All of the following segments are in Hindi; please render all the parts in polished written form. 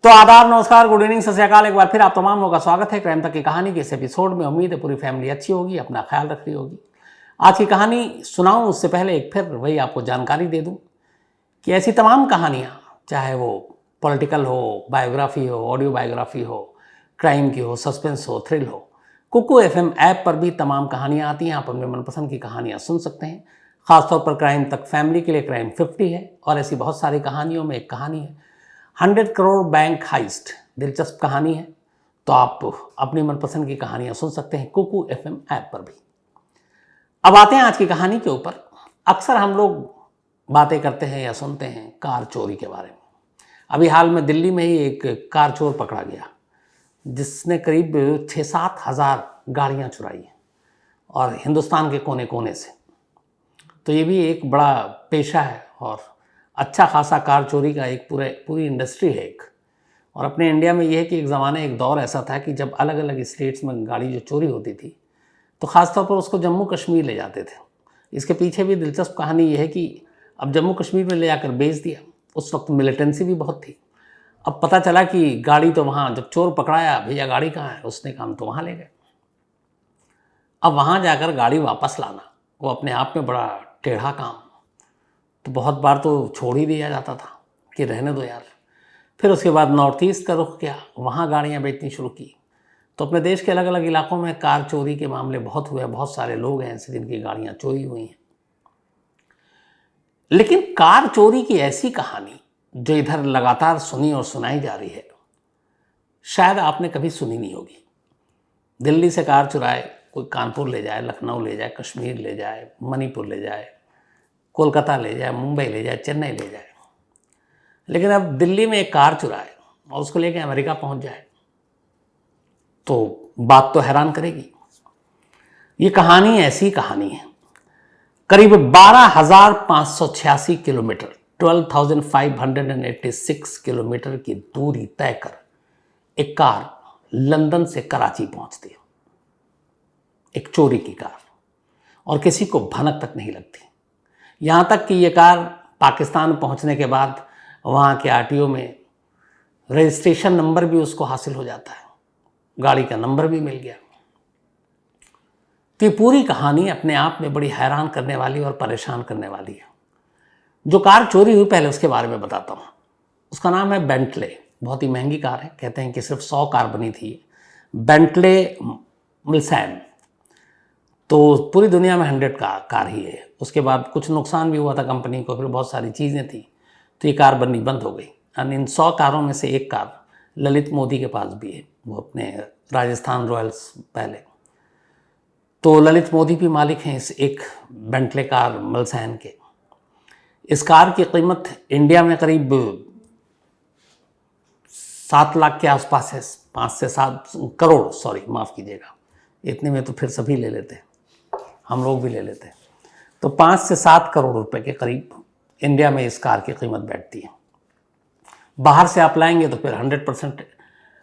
तो आदाब, नमस्कार, गुड इवनिंग, सत श्री अकाल। एक बार फिर आप तमाम लोगों का स्वागत है क्राइम तक की कहानी के इस एपिसोड में। उम्मीद है पूरी फैमिली अच्छी होगी, अपना ख्याल रख रही होगी। आज की कहानी सुनाऊं उससे पहले एक फिर वही आपको जानकारी दे दूं कि ऐसी तमाम कहानियां, चाहे वो पॉलिटिकल हो, बायोग्राफी हो, ऑडियो बायोग्राफी हो, क्राइम की हो, सस्पेंस हो, थ्रिल हो, कुकू FM ऐप पर भी तमाम कहानियाँ आती हैं। आप अपने मनपसंद की कहानियाँ सुन सकते हैं। खासतौर पर क्राइम तक फैमिली के लिए क्राइम 50 है और ऐसी बहुत सारी कहानियों में एक कहानी है 100 करोड़ बैंक हाइस्ट। दिलचस्प कहानी है, तो आप अपनी मनपसंद की कहानियां सुन सकते हैं कुकू FM ऐप पर भी। अब आते हैं आज की कहानी के ऊपर। अक्सर हम लोग बातें करते हैं या सुनते हैं कार चोरी के बारे में। अभी हाल में दिल्ली में ही एक कार चोर पकड़ा गया जिसने करीब 6-7 हज़ार गाड़ियाँ चुराई हैं और हिंदुस्तान के कोने कोने से। तो ये भी एक बड़ा पेशा है और अच्छा खासा कार चोरी का एक पूरी इंडस्ट्री है एक। और अपने इंडिया में ये है कि एक दौर ऐसा था कि जब अलग अलग स्टेट्स में गाड़ी जो चोरी होती थी तो ख़ासतौर पर उसको जम्मू कश्मीर ले जाते थे। इसके पीछे भी दिलचस्प कहानी ये है कि अब जम्मू कश्मीर में ले जाकर बेच दिया। उस वक्त मिलिटेंसी भी बहुत थी। अब पता चला कि गाड़ी तो वहाँ, जब चोर पकड़ाया, भैया गाड़ी कहाँ है, उसने कहा हम तो वहाँ ले गए। अब वहाँ जाकर गाड़ी वापस लाना वो अपने आप में बड़ा टेढ़ा काम। तो बहुत बार तो छोड़ ही दिया जाता था कि रहने दो यार। फिर उसके बाद नॉर्थ ईस्ट का रुख किया, वहाँ गाड़ियाँ बेचनी शुरू की। तो अपने देश के अलग अलग इलाकों में कार चोरी के मामले बहुत हुए। बहुत सारे लोग हैं ऐसे जिनकी गाड़ियाँ चोरी हुई हैं। लेकिन कार चोरी की ऐसी कहानी जो इधर लगातार सुनी और सुनाई जा रही है, शायद आपने कभी सुनी नहीं होगी। दिल्ली से कार चुराए कोई कानपुर ले जाए, लखनऊ ले जाए, कश्मीर ले जाए, मणिपुर ले जाए, कोलकाता ले जाए, मुंबई ले जाए, चेन्नई ले जाए। लेकिन अब दिल्ली में एक कार चुराए और उसको लेकर अमेरिका पहुंच जाए तो बात तो हैरान करेगी। ये कहानी ऐसी कहानी है, करीब 12,586 किलोमीटर 12,586 किलोमीटर की दूरी तय कर एक कार लंदन से कराची पहुंचती है। एक चोरी की कार, और किसी को भनक तक नहीं लगती। यहाँ तक कि ये कार पाकिस्तान पहुँचने के बाद वहाँ के RTO में रजिस्ट्रेशन नंबर भी उसको हासिल हो जाता है, गाड़ी का नंबर भी मिल गया। तो ये पूरी कहानी अपने आप में बड़ी हैरान करने वाली और परेशान करने वाली है। जो कार चोरी हुई, पहले उसके बारे में बताता हूँ। उसका नाम है बेंटले। बहुत ही महंगी कार है, कहते हैं कि सिर्फ 100 कार बनी थी बेंटले मिल्सैन। तो पूरी दुनिया में 100 कार ही है। उसके बाद कुछ नुकसान भी हुआ था कंपनी को, फिर बहुत सारी चीज़ें थी तो ये कार बननी बंद हो गई। और इन 100 कारों में से एक कार ललित मोदी के पास भी है, वो अपने राजस्थान रॉयल्स पहले। तो ललित मोदी भी मालिक हैं इस एक बेंटले कार मिल्सैन के। इस कार की कीमत इंडिया में करीब 7 लाख के आसपास है। 5 से 7 करोड़, सॉरी माफ़ कीजिएगा, इतने में तो फिर सभी ले लेते, हम लोग भी ले लेते। तो 5 से 7 करोड़ रुपए के करीब इंडिया में इस कार की कीमत बैठती है। बाहर से आप लाएंगे तो फिर 100%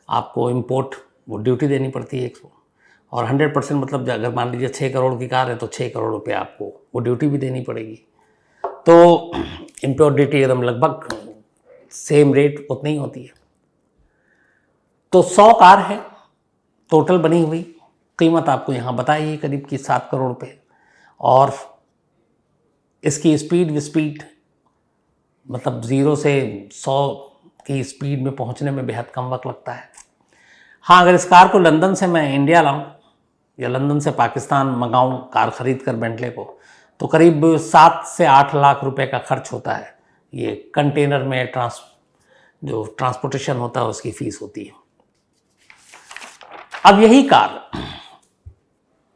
आपको इंपोर्ट वो ड्यूटी देनी पड़ती है 100। और 100% मतलब अगर मान लीजिए 6 करोड़ की कार है तो 6 करोड़ रुपये आपको वो ड्यूटी भी देनी पड़ेगी। तो इंपोर्ट ड्यूटी एकदम लगभग सेम रेट उतनी ही होती है। तो 100 कार है टोटल बनी हुई। कीमत आपको यहाँ बताई करीब की 7 करोड़ रुपये। और इसकी स्पीड मतलब 0 से 100 की स्पीड में पहुँचने में बेहद कम वक्त लगता है। हाँ, अगर इस कार को लंदन से मैं इंडिया लाऊं या लंदन से पाकिस्तान मंगाऊं कार ख़रीद कर बेंटले को, तो करीब 7 से 8 लाख रुपए का खर्च होता है। ये कंटेनर में जो ट्रांसपोर्टेशन होता है उसकी फ़ीस होती है। अब यही कार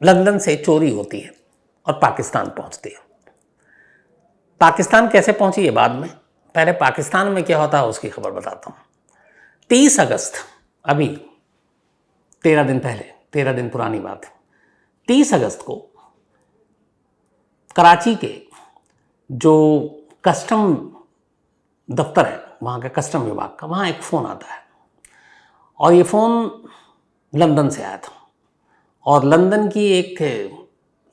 लंदन से चोरी होती है और पाकिस्तान पहुंचती है। पाकिस्तान कैसे पहुंची ये बाद में, पहले पाकिस्तान में क्या होता है उसकी खबर बताता हूँ। 30 अगस्त, अभी 13 दिन पहले, 13 दिन पुरानी बात है। 30 अगस्त को कराची के जो कस्टम दफ्तर है, वहाँ के कस्टम विभाग का, वहाँ एक फ़ोन आता है। और ये फ़ोन लंदन से आया था और लंदन की एक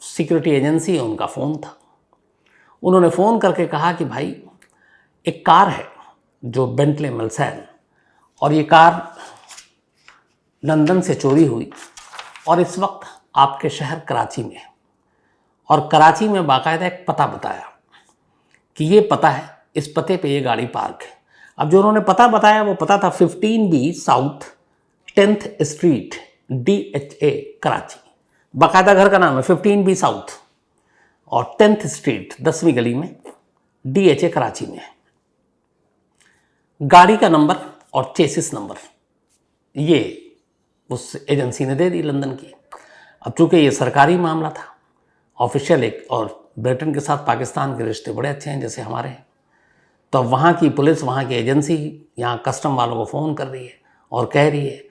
सिक्योरिटी एजेंसी है, उनका फ़ोन था। उन्होंने फ़ोन करके कहा कि भाई एक कार है जो बेंटले मिल्सैन, और ये कार लंदन से चोरी हुई और इस वक्त आपके शहर कराची में है। और कराची में बाकायदा एक पता बताया कि ये पता है, इस पते पे ये गाड़ी पार्क है। अब जो उन्होंने पता बताया वो पता था 15B south 10th street DHA Karachi. बाकायदा घर का नाम है 15B साउथ और 10th स्ट्रीट 10वीं गली में DHA कराची में है। गाड़ी का नंबर और चेसिस नंबर ये उस एजेंसी ने दे दी लंदन की। अब चूंकि ये सरकारी मामला था, ऑफिशियल एक, और ब्रिटेन के साथ पाकिस्तान के रिश्ते बड़े अच्छे हैं जैसे हमारे हैं, तो अब वहाँ की पुलिस, वहाँ की एजेंसी यहाँ कस्टम वालों को फ़ोन कर रही है और कह रही है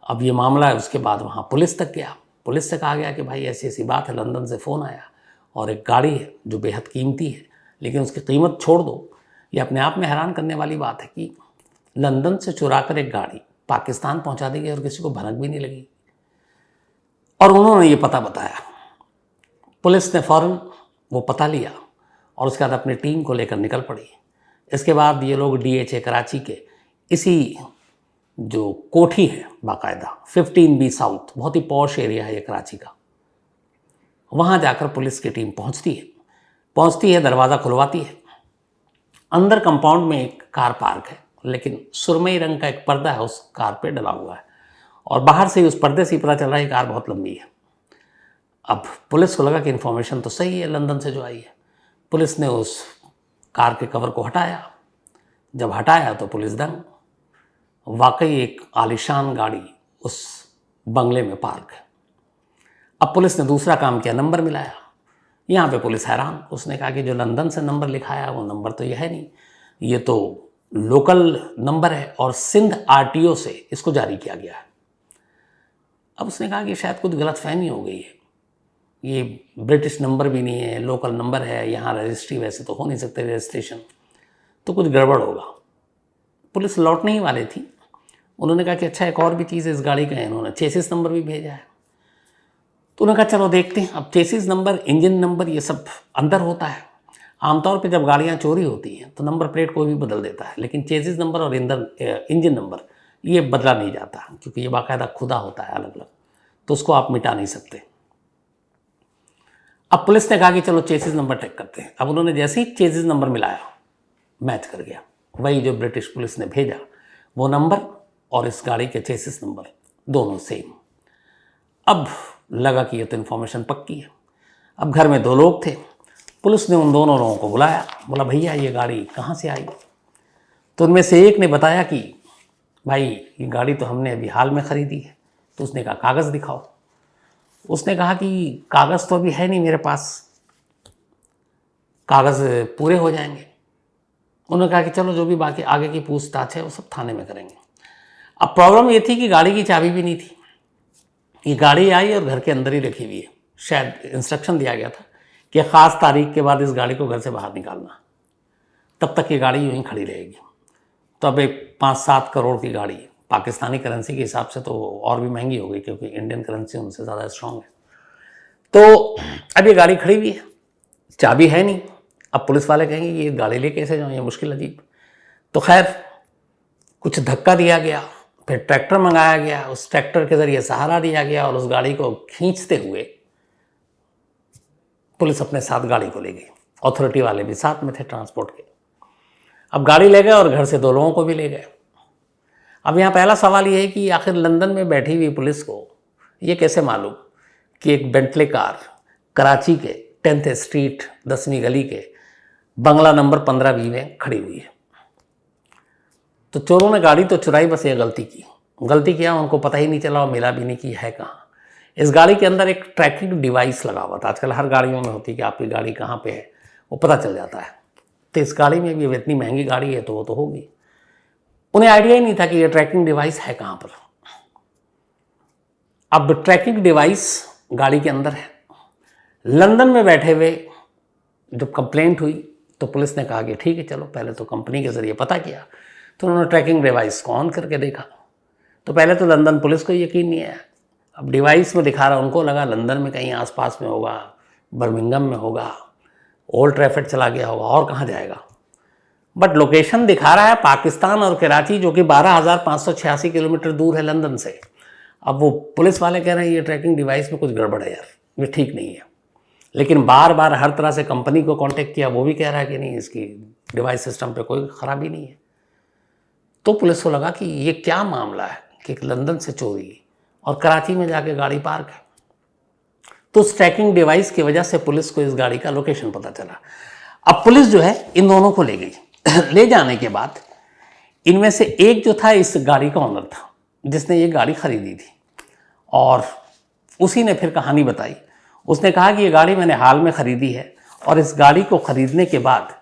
अब ये मामला है। उसके बाद वहाँ पुलिस तक गया, पुलिस से कहा गया कि भाई ऐसी ऐसी बात है, लंदन से फ़ोन आया और एक गाड़ी है जो बेहद कीमती है, लेकिन उसकी कीमत छोड़ दो। ये अपने आप में हैरान करने वाली बात है कि लंदन से चुरा कर एक गाड़ी पाकिस्तान पहुँचा दी गई और किसी को भनक भी नहीं लगी। और उन्होंने ये पता बताया, पुलिस ने फ़ौरन वो पता लिया और उसके बाद अपनी टीम को लेकर निकल पड़ी। इसके बाद ये लोग DHA कराची के इसी जो कोठी है बाकायदा 15B साउथ, बहुत ही पॉश एरिया है ये कराची का, वहाँ जाकर पुलिस की टीम पहुँचती है, दरवाज़ा खुलवाती है। अंदर कंपाउंड में एक कार पार्क है, लेकिन सुरमई रंग का एक पर्दा है उस कार पे डला हुआ है और बाहर से ही उस पर्दे से ही पता चल रहा है कार बहुत लंबी है। अब पुलिस को लगा कि इन्फॉर्मेशन तो सही है लंदन से जो आई है। पुलिस ने उस कार के कवर को हटाया। जब हटाया तो पुलिस दंग, वाकई एक आलीशान गाड़ी उस बंगले में पार्क है। अब पुलिस ने दूसरा काम किया, नंबर मिलाया। यहाँ पे पुलिस हैरान, उसने कहा कि जो लंदन से नंबर लिखाया वो नंबर तो यह है नहीं, ये तो लोकल नंबर है और सिंध RTO से इसको जारी किया गया है। अब उसने कहा कि शायद कुछ गलतफहमी हो गई है, ये ब्रिटिश नंबर भी नहीं है, लोकल नंबर है, यहाँ रजिस्ट्री वैसे तो हो नहीं सकते रजिस्ट्रेशन, तो कुछ गड़बड़ होगा। पुलिस लौटने ही वाले थी, उन्होंने कहा कि अच्छा एक और भी चीज़ इस गाड़ी का है, इन्होंने चेसिस नंबर भी भेजा है। तो उन्होंने कहा चलो देखते हैं। अब चेसिस नंबर, इंजन नंबर, ये सब अंदर होता है। आमतौर पे जब गाड़ियाँ चोरी होती हैं तो नंबर प्लेट कोई भी बदल देता है, लेकिन चेसिस नंबर और इंजन नंबर ये बदला नहीं जाता क्योंकि ये बाकायदा खुदा होता है अलग अलग, तो उसको आप मिटा नहीं सकते। अब पुलिस ने कहा कि चलो चेसिस नंबर चेक करते हैं। अब उन्होंने जैसे ही चेसिस नंबर मिलाया, मैच कर गया, वही जो ब्रिटिश पुलिस ने भेजा वो नंबर और इस गाड़ी के चेसिस नंबर दोनों सेम। अब लगा कि ये तो इन्फॉर्मेशन पक्की है। अब घर में 2 लोग थे, पुलिस ने उन दोनों लोगों को बुलाया, बोला भैया ये गाड़ी कहाँ से आई? तो उनमें से एक ने बताया कि भाई ये गाड़ी तो हमने अभी हाल में ख़रीदी है। तो उसने कहा कागज़ दिखाओ। उसने कहा कि कागज़ तो अभी है नहीं मेरे पास, कागज़ पूरे हो जाएंगे। उन्होंने कहा कि चलो जो भी बाकी आगे की पूछताछ है वो सब थाने में करेंगे। अब प्रॉब्लम ये थी कि गाड़ी की चाबी भी नहीं थी। ये गाड़ी आई और घर के अंदर ही रखी हुई है। शायद इंस्ट्रक्शन दिया गया था कि ख़ास तारीख के बाद इस गाड़ी को घर से बाहर निकालना, तब तक ये गाड़ी यूँ ही खड़ी रहेगी। तो अब एक 5-7 करोड़ की गाड़ी पाकिस्तानी करेंसी के हिसाब से तो और भी महंगी हो गई क्योंकि इंडियन करेंसी उनसे ज़्यादा स्ट्रॉन्ग है। तो अब ये गाड़ी खड़ी हुई है, चाबी है नहीं। अब पुलिस वाले कहेंगे ये गाड़ी ले कैसे जाऊँ, ये मुश्किल अजीब। तो खैर कुछ धक्का दिया गया, फिर ट्रैक्टर मंगाया गया, उस ट्रैक्टर के ज़रिए सहारा दिया गया और उस गाड़ी को खींचते हुए पुलिस अपने साथ गाड़ी को ले गई। अथॉरिटी वाले भी साथ में थे ट्रांसपोर्ट के। अब गाड़ी ले गए और घर से 2 लोगों को भी ले गए। अब यहाँ पहला सवाल ये है कि आखिर लंदन में बैठी हुई पुलिस को ये कैसे मालूम कि एक बेंटले कार कराची के 10th स्ट्रीट 10वीं गली के बंगला नंबर 15B में खड़ी हुई है। तो चोरों ने गाड़ी तो चुराई, बस ये गलती किया उनको पता ही नहीं चला और मिला भी नहीं कि है कहाँ। इस गाड़ी के अंदर एक ट्रैकिंग डिवाइस लगा हुआ था। आजकल हर गाड़ियों में होती है कि आपकी गाड़ी कहाँ पे है वो पता चल जाता है। तो इस गाड़ी में भी इतनी महंगी गाड़ी है तो वो तो होगी। उन्हें आइडिया ही नहीं था कि ये ट्रैकिंग डिवाइस है कहाँ पर। अब ट्रैकिंग डिवाइस गाड़ी के अंदर है। लंदन में बैठे हुए जब कंप्लेंट हुई तो पुलिस ने कहा कि ठीक है चलो, पहले तो कंपनी के ज़रिए पता किया। तो उन्होंने ट्रैकिंग डिवाइस को ऑन करके देखा तो पहले तो लंदन पुलिस को यकीन नहीं आया। अब डिवाइस में दिखा रहा, उनको लगा लंदन में कहीं आसपास में होगा, बर्मिंघम में होगा, ओल्ड ट्रैफर्ड चला गया होगा, और कहाँ जाएगा। बट लोकेशन दिखा रहा है पाकिस्तान और कराची, जो कि 12,586 किलोमीटर दूर है लंदन से। अब वो पुलिस वाले कह रहे हैं ये ट्रैकिंग डिवाइस में कुछ गड़बड़ है यार, ये ठीक नहीं है। लेकिन बार बार हर तरह से कंपनी को कांटेक्ट किया, वो भी कह रहा है कि नहीं, इसकी डिवाइस सिस्टम पे कोई ख़राबी नहीं है। तो पुलिस को लगा कि ये क्या मामला है कि लंदन से चोरी और कराची में जाके गाड़ी पार्क है। तो उस ट्रैकिंग डिवाइस की वजह से पुलिस को इस गाड़ी का लोकेशन पता चला। अब पुलिस जो है इन दोनों को ले गई। ले जाने के बाद इनमें से एक जो था इस गाड़ी का ऑनर था, जिसने ये गाड़ी खरीदी थी, और उसी ने फिर कहानी बताई। उसने कहा कि ये गाड़ी मैंने हाल में ख़रीदी है, और इस गाड़ी को ख़रीदने के बाद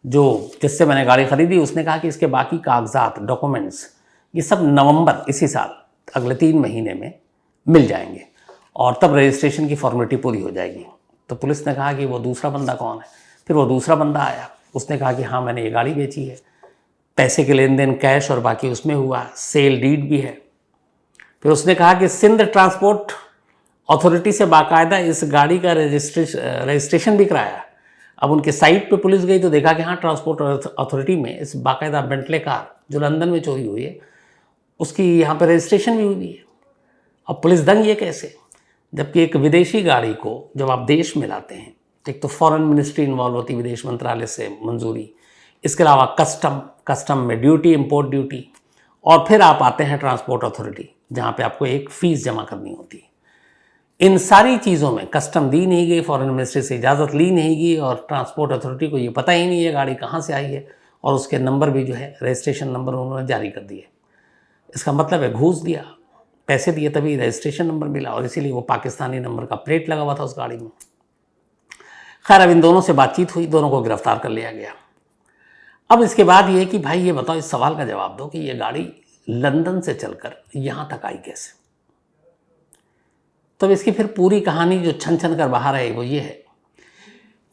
जो जिससे मैंने गाड़ी ख़रीदी उसने कहा कि इसके बाकी कागजात, डॉक्यूमेंट्स, ये सब नवंबर इसी साल, अगले 3 महीने में मिल जाएंगे, और तब रजिस्ट्रेशन की फॉर्मेलिटी पूरी हो जाएगी। तो पुलिस ने कहा कि वो दूसरा बंदा कौन है। फिर वो दूसरा बंदा आया, उसने कहा कि हाँ मैंने ये गाड़ी बेची है, पैसे के लेन देन कैश और बाकी उसमें हुआ, सेल डीड भी है। फिर उसने कहा कि सिंध ट्रांसपोर्ट अथॉरिटी से बाकायदा इस गाड़ी का रजिस्ट्रेशन भी कराया। अब उनके साइट पे पुलिस गई तो देखा कि हाँ ट्रांसपोर्ट अथॉरिटी में इस बाकायदा बेंटले कार जो लंदन में चोरी हुई है उसकी यहाँ पे रजिस्ट्रेशन भी हुई है। अब पुलिस दंग ये कैसे, जबकि एक विदेशी गाड़ी को जब आप देश में लाते हैं तो एक तो फॉरेन मिनिस्ट्री इन्वॉल्व होती है, विदेश मंत्रालय से मंजूरी, इसके अलावा कस्टम में ड्यूटी, इंपोर्ट ड्यूटी, और फिर आप आते हैं ट्रांसपोर्ट अथॉरिटी जहाँ पे आपको एक फ़ीस जमा करनी होती है। इन सारी चीज़ों में कस्टम दी नहीं गई, फॉरेन मिनिस्ट्री से इजाज़त ली नहीं गई, और ट्रांसपोर्ट अथॉरिटी को ये पता ही नहीं है गाड़ी कहाँ से आई है, और उसके नंबर भी जो है रजिस्ट्रेशन नंबर उन्होंने जारी कर दिए। इसका मतलब है घूस दिया, पैसे दिए तभी रजिस्ट्रेशन नंबर मिला, और इसीलिए वो पाकिस्तानी नंबर का प्लेट लगा हुआ था उस गाड़ी में। खैर अब इन दोनों से बातचीत हुई, दोनों को गिरफ्तार कर लिया गया। अब इसके बाद ये कि भाई ये बताओ, इस सवाल का जवाब दो कि ये गाड़ी लंदन से चलकर यहाँ तक आई कैसे। तो इसकी फिर पूरी कहानी जो छन छन कर बाहर आई वो ये है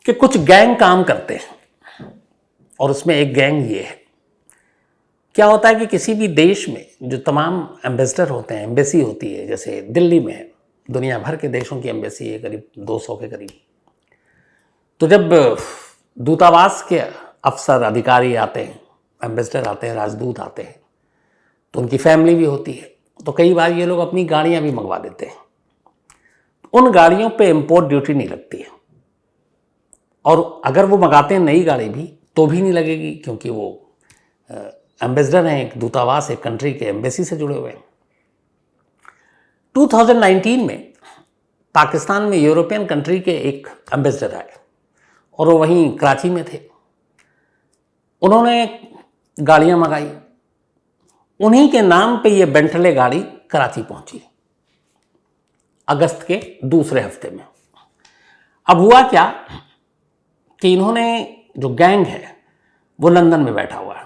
कि कुछ गैंग काम करते हैं, और उसमें एक गैंग ये है, क्या होता है कि किसी भी देश में जो तमाम एम्बेसडर होते हैं, एम्बेसी होती है, जैसे दिल्ली में है, दुनिया भर के देशों की एम्बेसी है करीब 200 के करीब। तो जब दूतावास के अफसर अधिकारी आते हैं, एम्बेसडर आते हैं, राजदूत आते हैं, तो उनकी फैमिली भी होती है। तो कई बार ये लोग अपनी गाड़ियाँ भी मंगवा देते हैं। उन गाड़ियों पे इंपोर्ट ड्यूटी नहीं लगती है, और अगर वो मंगाते हैं नई गाड़ी भी तो भी नहीं लगेगी, क्योंकि वो एम्बेसडर हैं, एक दूतावास, एक कंट्री के एम्बेसी से जुड़े हुए हैं। 2019 में पाकिस्तान में यूरोपियन कंट्री के एक एम्बेसडर आए, और वो वहीं कराची में थे। उन्होंने गाड़ियाँ मंगाई, उन्हीं के नाम पे ये बेंटले गाड़ी कराची पहुंची अगस्त के दूसरे हफ्ते में। अब हुआ क्या कि इन्होंने, जो गैंग है वो लंदन में बैठा हुआ है,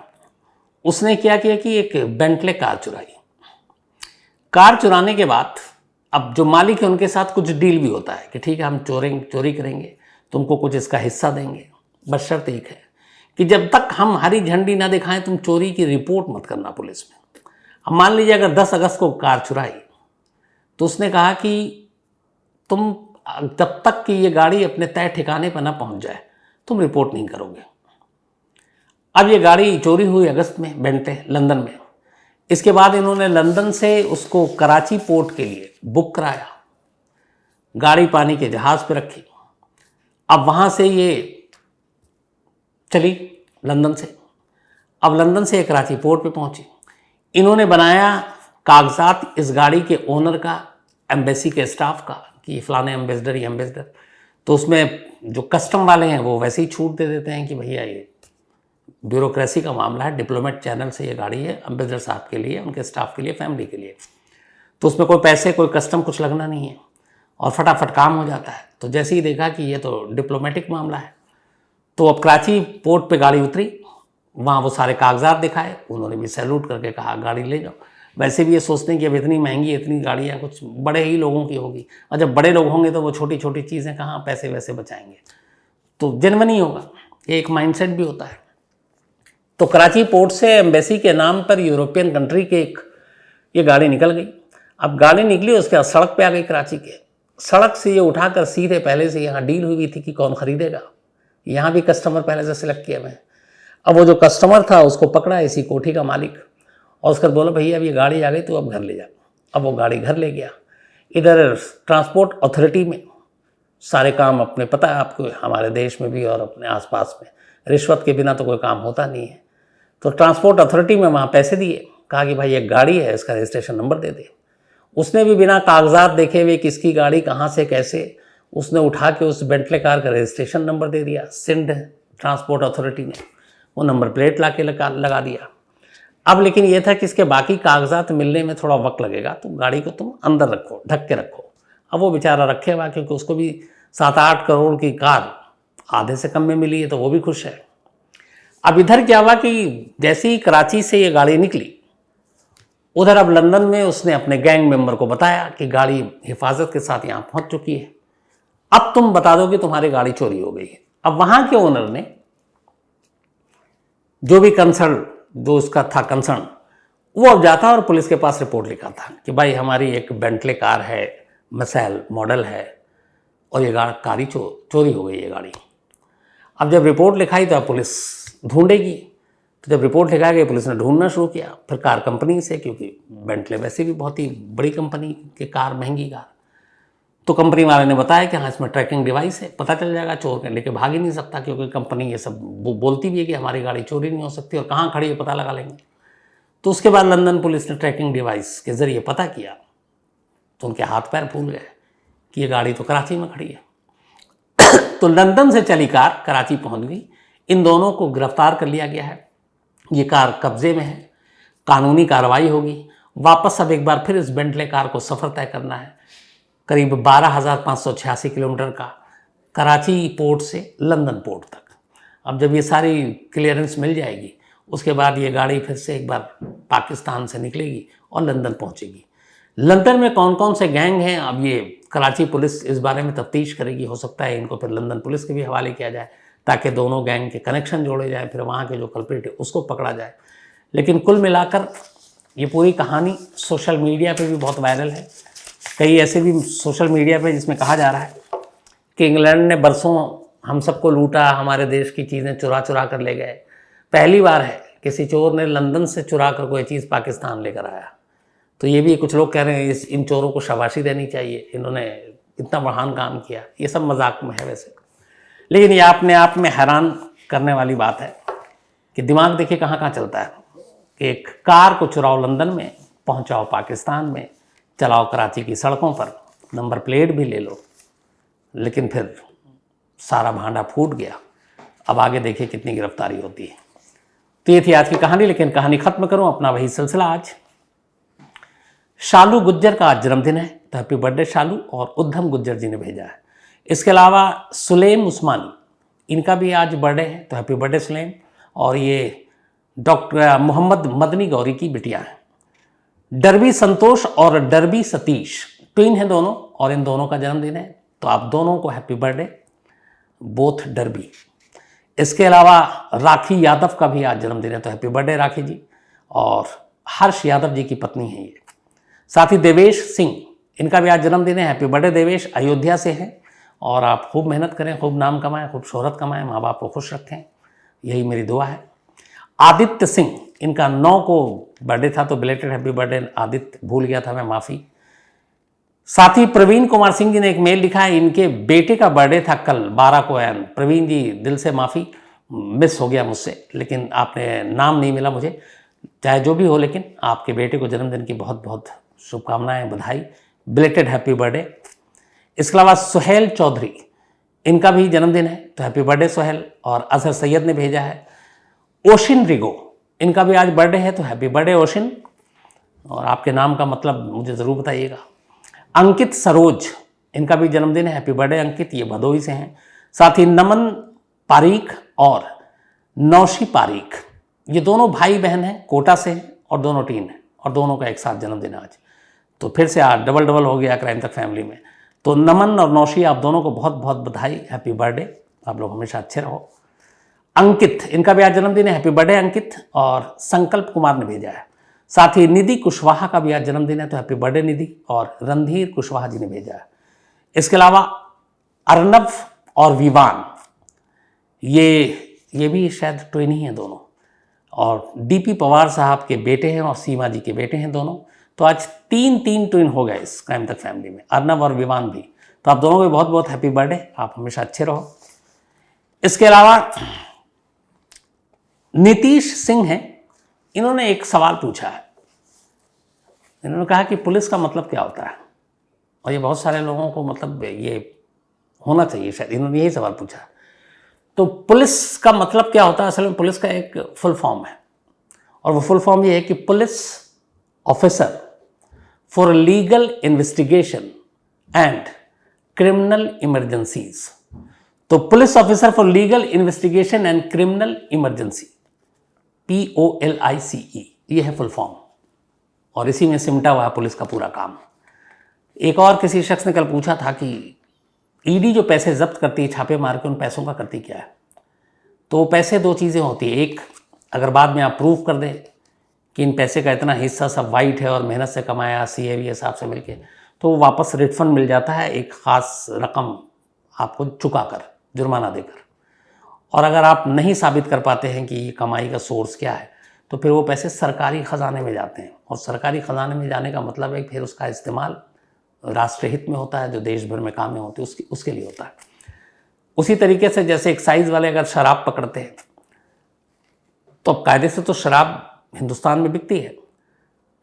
उसने क्या किया कि एक बेंटले कार चुराई। कार चुराने के बाद अब जो मालिक है उनके साथ कुछ डील भी होता है कि ठीक है हम चोरी करेंगे, तुमको कुछ इसका हिस्सा देंगे, बस शर्त एक है कि जब तक हम हरी झंडी ना दिखाएं तुम चोरी की रिपोर्ट मत करना पुलिस में। अब मान लीजिए अगर 10 अगस्त को कार चुराई, तो उसने कहा कि तुम जब तक कि ये गाड़ी अपने तय ठिकाने पर ना पहुंच जाए तुम रिपोर्ट नहीं करोगे। अब ये गाड़ी चोरी हुई अगस्त में बेंटले लंदन में। इसके बाद इन्होंने लंदन से उसको कराची पोर्ट के लिए बुक कराया, गाड़ी पानी के जहाज़ पे रखी। अब वहाँ से ये चली लंदन से, अब लंदन से कराची पोर्ट पे पहुँची। इन्होंने बनाया कागजात इस गाड़ी के ओनर का, एम्बेसी के स्टाफ का, कि फलाने एम्बेसडर ही एम्बेसडर। तो उसमें जो कस्टम वाले हैं वो वैसे ही छूट दे देते हैं कि भैया ये ब्यूरोक्रेसी का मामला है, डिप्लोमेट चैनल से ये गाड़ी है एम्बेसडर साहब के लिए, उनके स्टाफ के लिए, फैमिली के लिए, तो उसमें कोई पैसे, कोई कस्टम कुछ लगना नहीं है, और फटाफट काम हो जाता है। तो जैसे ही देखा कि ये तो डिप्लोमेटिक मामला है, तो अब कराची पोर्ट पे गाड़ी उतरी, वहाँ वो सारे कागजात दिखाए, उन्होंने भी सैल्यूट करके कहा गाड़ी ले जाओ। वैसे भी ये सोचते हैं कि अब इतनी महंगी, इतनी गाड़ियाँ कुछ बड़े ही लोगों की होगी, और जब बड़े लोग होंगे तो वो छोटी छोटी चीज़ें कहाँ पैसे वैसे बचाएंगे, तो जेन्युइन ही होगा, ये एक माइंडसेट भी होता है। तो कराची पोर्ट से एम्बेसी के नाम पर यूरोपियन कंट्री के एक ये गाड़ी निकल गई। अब गाड़ी निकली, उसके बाद सड़क पे आ गई कराची के। सड़क से ये उठाकर सीधे, पहले से यहाँ डील हुई थी कि कौन खरीदेगा, यहाँ भी कस्टमर पहले से सिलेक्ट किए हुए हैं। अब वो जो कस्टमर था उसको पकड़ा इसी कोठी का मालिक, और उसका बोला भैया अब ये गाड़ी आ गई तो अब घर ले जा। अब वो गाड़ी घर ले गया। इधर ट्रांसपोर्ट अथॉरिटी में सारे काम अपने, पता है आपको हमारे देश में भी और अपने आसपास में रिश्वत के बिना तो कोई काम होता नहीं है। तो ट्रांसपोर्ट अथॉरिटी में वहाँ पैसे दिए, कहा कि भाई एक गाड़ी है इसका रजिस्ट्रेशन नंबर दे दे। उसने भी बिना कागजात देखे हुए किसकी गाड़ी कहाँ से कैसे, उसने उठा के उस बेंटले कार का रजिस्ट्रेशन नंबर दे दिया। सिंध ट्रांसपोर्ट अथॉरिटी ने वो नंबर प्लेट ला के लगा दिया। अब लेकिन ये था कि इसके बाकी कागजात मिलने में थोड़ा वक्त लगेगा, तो गाड़ी को तुम अंदर रखो, ढक के रखो। अब वो बेचारा रखे हुआ, क्योंकि उसको भी 7-8 करोड़ की कार आधे से कम में मिली है, तो वो भी खुश है। अब इधर क्या हुआ कि जैसे ही कराची से ये गाड़ी निकली, उधर अब लंदन में उसने अपने गैंग मेंबर को बताया कि गाड़ी हिफाजत के साथ यहाँ पहुँच चुकी है, अब तुम बता दो कि तुम्हारी गाड़ी चोरी हो गई है। अब वहाँ के ओनर ने जो भी कंसर्न, जो उसका था कंसर्न, वो अब जाता और पुलिस के पास रिपोर्ट लिखा था कि भाई हमारी एक बेंटले कार है, मसैल मॉडल है, और ये कारी चोरी हो गई है गाड़ी। अब जब रिपोर्ट लिखाई तो अब पुलिस ढूंढेगी, तो जब रिपोर्ट लिखा गई पुलिस ने ढूंढना शुरू किया। फिर कार कंपनी से, क्योंकि बेंटले वैसे भी बहुत ही बड़ी कंपनी की कार, महंगी कार, तो कंपनी वाले ने बताया कि हाँ इसमें ट्रैकिंग डिवाइस है, पता चल जाएगा, चोर के लेके भाग ही नहीं सकता, क्योंकि कंपनी ये सब बोलती भी है कि हमारी गाड़ी चोरी नहीं हो सकती और कहाँ खड़ी है पता लगा लेंगे। तो उसके बाद लंदन पुलिस ने ट्रैकिंग डिवाइस के ज़रिए पता किया, तो उनके हाथ पैर फूल गए कि ये गाड़ी तो कराची में खड़ी है। तो लंदन से चली कार कराची पहुँच गई। इन दोनों को गिरफ्तार कर लिया गया है, ये कार कब्जे में है, कानूनी कार्रवाई होगी। वापस अब एक बार फिर इस बेंटले कार को सफ़र तय करना है, करीब 12,586 किलोमीटर का, कराची पोर्ट से लंदन पोर्ट तक। अब जब ये सारी क्लियरेंस मिल जाएगी, उसके बाद ये गाड़ी फिर से एक बार पाकिस्तान से निकलेगी और लंदन पहुंचेगी। लंदन में कौन कौन से गैंग हैं, अब ये कराची पुलिस इस बारे में तफ्तीश करेगी। हो सकता है इनको फिर लंदन पुलिस के भी हवाले किया जाए, ताकि दोनों गैंग के कनेक्शन जोड़े जाएँ, फिर वहाँ के जो कल्प्रिट है उसको पकड़ा जाए। लेकिन कुल मिलाकर ये पूरी कहानी सोशल मीडिया पे भी बहुत वायरल है। कई ऐसे भी सोशल मीडिया पे जिसमें कहा जा रहा है कि इंग्लैंड ने बरसों हम सबको लूटा, हमारे देश की चीज़ें चुरा चुरा कर ले गए। पहली बार है किसी चोर ने लंदन से चुरा कर कोई चीज़ पाकिस्तान लेकर आया। तो ये भी कुछ लोग कह रहे हैं इन चोरों को शाबाशी देनी चाहिए, इन्होंने इतना महान काम किया। ये सब मजाक में है वैसे, लेकिन ये अपने आप में हैरान करने वाली बात है कि दिमाग देखिए कहाँ कहाँ चलता है कि एक कार को चुराओ लंदन में, पहुँचाओ पाकिस्तान में, चलाओ कराची की सड़कों पर, नंबर प्लेट भी ले लो, लेकिन फिर सारा भांडा फूट गया। अब आगे देखिए कितनी गिरफ्तारी होती है। तो ये थी आज की कहानी, लेकिन कहानी ख़त्म करूं अपना वही सिलसिला। आज शालू गुज्जर का आज जन्मदिन है, तो हैप्पी बर्थडे शालू, और उद्धम गुज्जर जी ने भेजा है। इसके अलावा सुलेम उस्मानी, इनका भी आज बर्थडे है, तो हैप्पी बर्थडे सुलेम। और ये डॉक्टर मोहम्मद मदनी गौरी की बिटिया है। डरबी संतोष और डरबी सतीश ट्विन हैं दोनों, और इन दोनों का जन्मदिन है, तो आप दोनों को हैप्पी बर्थडे, बोथ डरबी। इसके अलावा राखी यादव का भी आज जन्मदिन है, तो हैप्पी बर्थडे राखी जी। और हर्ष यादव जी की पत्नी है ये। साथ ही देवेश सिंह, इनका भी आज जन्मदिन है, हैप्पी बर्थडे देवेश। अयोध्या से हैं, और आप खूब मेहनत करें, खूब नाम कमाएं, खूब शोहरत कमाएं, माँ बाप को खुश रखें, यही मेरी दुआ है। आदित्य सिंह, इनका 9 को बर्थडे था, तो बिलेटेड हैप्पी बर्थडे आदित्य, भूल गया था मैं, माफ़ी। साथ ही प्रवीण कुमार सिंह जी ने एक मेल लिखा है, इनके बेटे का बर्थडे था कल 12 को। प्रवीण जी दिल से माफ़ी, मिस हो गया मुझसे, लेकिन आपने नाम नहीं मिला मुझे, चाहे जो भी हो, लेकिन आपके बेटे को जन्मदिन की बहुत बहुत शुभकामनाएं, बधाई, बिलेटेड हैप्पी बर्थडे। इसके अलावा सुहेल चौधरी, इनका भी जन्मदिन है, तो हैप्पी बर्थडे सुहेल। और अजहर सैयद ने भेजा है। ओशिन रिगो, इनका भी आज बर्थडे है, तो हैप्पी बर्थडे ओशिन, और आपके नाम का मतलब मुझे ज़रूर बताइएगा। अंकित सरोज, इनका भी जन्मदिन है, हैप्पी बर्थडे अंकित, ये भदोही से हैं। साथ ही नमन पारीख और नौशी पारीख, ये दोनों भाई बहन हैं, कोटा से हैं, और दोनों टीन हैं, और दोनों का एक साथ जन्मदिन आज। तो फिर से आज डबल डबल हो गया क्राइम तक फैमिली में। तो नमन और नौशी, आप दोनों को बहुत बहुत बधाई, हैप्पी बर्थडे, आप लोग हमेशा अच्छे रहो। अंकित, इनका भी आज जन्मदिन है, हैप्पी बर्थडे अंकित। और संकल्प कुमार ने भेजा है। साथ ही निधि कुशवाहा का भी आज जन्मदिन है, तो हैप्पी बर्थडे निधि। और रणधीर कुशवाहा जी ने भेजा है। इसके अलावा अर्नब और विवान, ये भी शायद ट्विन ही हैं दोनों, और डीपी पवार साहब के बेटे हैं और सीमा जी के बेटे हैं दोनों। तो आज तीन ट्विन हो गए इस क्राइम तक फैमिली में, अर्नब और विवान भी। तो आप दोनों को बहुत बहुत हैप्पी बर्थडे, आप हमेशा अच्छे रहो। इसके अलावा नीतीश सिंह हैं, इन्होंने एक सवाल पूछा है। इन्होंने कहा कि पुलिस का मतलब क्या होता है, और ये बहुत सारे लोगों को मतलब ये होना चाहिए शायद, इन्होंने यही सवाल पूछा। तो पुलिस का मतलब क्या होता है, असल में पुलिस का एक फुल फॉर्म है, और वो फुल फॉर्म ये है कि police officer for legal investigation and criminal emergencies. तो police officer for legal investigation and criminal emergency, POLICE, ये है फुल फॉर्म, और इसी में सिमटा हुआ है पुलिस का पूरा काम। एक और किसी शख्स ने कल पूछा था कि ईडी जो पैसे जब्त करती है छापे मार के, उन पैसों का करती क्या है। तो पैसे दो चीज़ें होती है, एक अगर बाद में आप प्रूफ कर दें कि इन पैसे का इतना हिस्सा सब वाइट है और मेहनत से कमाया CAV साहब से मिलके, तो वापस रिफंड मिल जाता है एक ख़ास रकम आपको चुकाकर, जुर्माना देकर। और अगर आप नहीं साबित कर पाते हैं कि ये कमाई का सोर्स क्या है, तो फिर वो पैसे सरकारी ख़जाने में जाते हैं, और सरकारी ख़जाने में जाने का मतलब है कि फिर उसका इस्तेमाल राष्ट्रहित में होता है, जो देश भर में कामें होती है उसके लिए होता है। उसी तरीके से जैसे एक्साइज वाले अगर शराब पकड़ते हैं, तो अब कायदे से तो शराब हिंदुस्तान में बिकती है,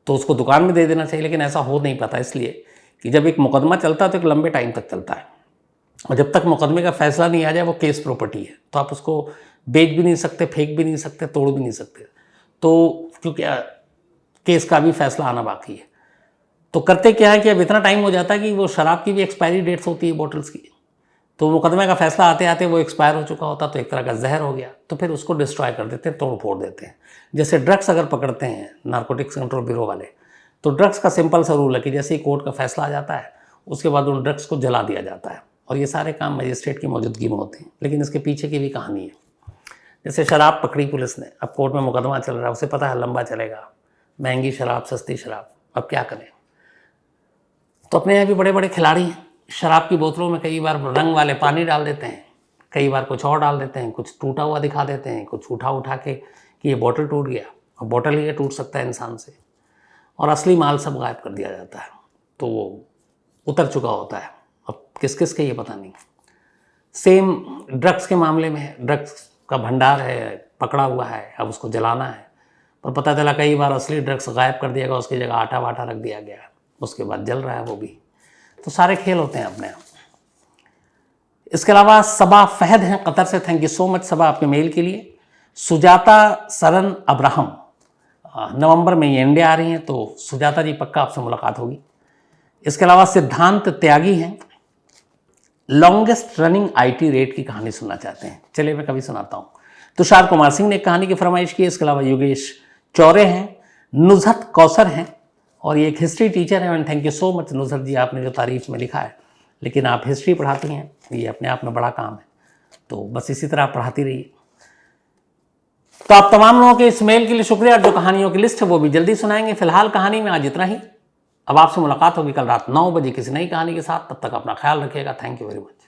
तो उसको दुकान में दे देना चाहिए, लेकिन ऐसा हो नहीं पाता, इसलिए कि जब एक मुकदमा चलता है तो एक लंबे टाइम तक चलता है, और जब तक मुकदमे का फैसला नहीं आ जाए वो केस प्रॉपर्टी है, तो आप उसको बेच भी नहीं सकते, फेंक भी नहीं सकते, तोड़ भी नहीं सकते, तो क्योंकि केस का भी फैसला आना बाकी है। तो करते क्या है कि अब इतना टाइम हो जाता है कि वो शराब की भी एक्सपायरी डेट्स होती है बॉटल्स की, तो मुकदमे का फैसला आते आते वो एक्सपायर हो चुका होता, तो एक तरह का जहर हो गया, तो फिर उसको डिस्ट्रॉय कर देते हैं, तोड़ फोड़ देते हैं। जैसे ड्रग्स अगर पकड़ते हैं नारकोटिक्स कंट्रोल ब्यूरो वाले, तो ड्रग्स का सिंपल सा रूल है कि जैसे ही कोर्ट का फैसला आ जाता है, उसके बाद उन ड्रग्स को जला दिया जाता है, और ये सारे काम मजिस्ट्रेट की मौजूदगी में होते हैं। लेकिन इसके पीछे की भी कहानी है। जैसे शराब पकड़ी पुलिस ने, अब कोर्ट में मुकदमा चल रहा है, उसे पता है लंबा चलेगा, महंगी शराब, सस्ती शराब, अब क्या करें। तो अपने यहाँ भी बड़े बड़े खिलाड़ी हैं, शराब की बोतलों में कई बार रंग वाले पानी डाल देते हैं, कई बार कुछ और डाल देते हैं, कुछ टूटा हुआ दिखा देते हैं, कुछ उठा के कि ये बोतल टूट गया, और बोतल ही टूट सकता है इंसान से, और असली माल सब गायब कर दिया जाता है, तो वो उतर चुका होता है। अब किस किस के ये पता नहीं। सेम ड्रग्स के मामले में, ड्रग्स का भंडार है, पकड़ा हुआ है, अब उसको जलाना है, पर पता चला कई बार असली ड्रग्स गायब कर दिया गया, उसकी जगह आटा वाटा रख दिया गया, उसके बाद जल रहा है वो भी। तो सारे खेल होते हैं अपने आप। इसके अलावा सबा फहद हैं कतर से, थैंक यू सो मच सबा आपके मेल के लिए। सुजाता सरन अब्राहम, नवंबर में ये इंडिया आ रही हैं, तो सुजाता जी पक्का आपसे मुलाकात होगी। इसके अलावा सिद्धांत त्यागी हैं, लॉन्गेस्ट रनिंग IT रेट की कहानी सुनना चाहते हैं, चलिए मैं कभी सुनाता हूँ। तुषार कुमार सिंह ने एक कहानी की फरमाइश की। इसके अलावा योगेश चौरे हैं, नुजहत कौसर हैं, और ये एक हिस्ट्री टीचर हैं, and thank you so much Nuzhat ji, आपने जो तारीफ में लिखा है, लेकिन आप हिस्ट्री पढ़ाती हैं, ये अपने आप में बड़ा काम है, तो बस इसी तरह आप पढ़ाती रहिए। तो आप तमाम लोगों के इस मेल के लिए शुक्रिया। जो कहानियों की लिस्ट है वो भी जल्दी सुनाएंगे। फिलहाल कहानी में आज इतना ही। अब आपसे मुलाकात होगी कल रात 9 बजे किसी नई कहानी के साथ। तब तक अपना ख्याल रखिएगा। Thank you very much.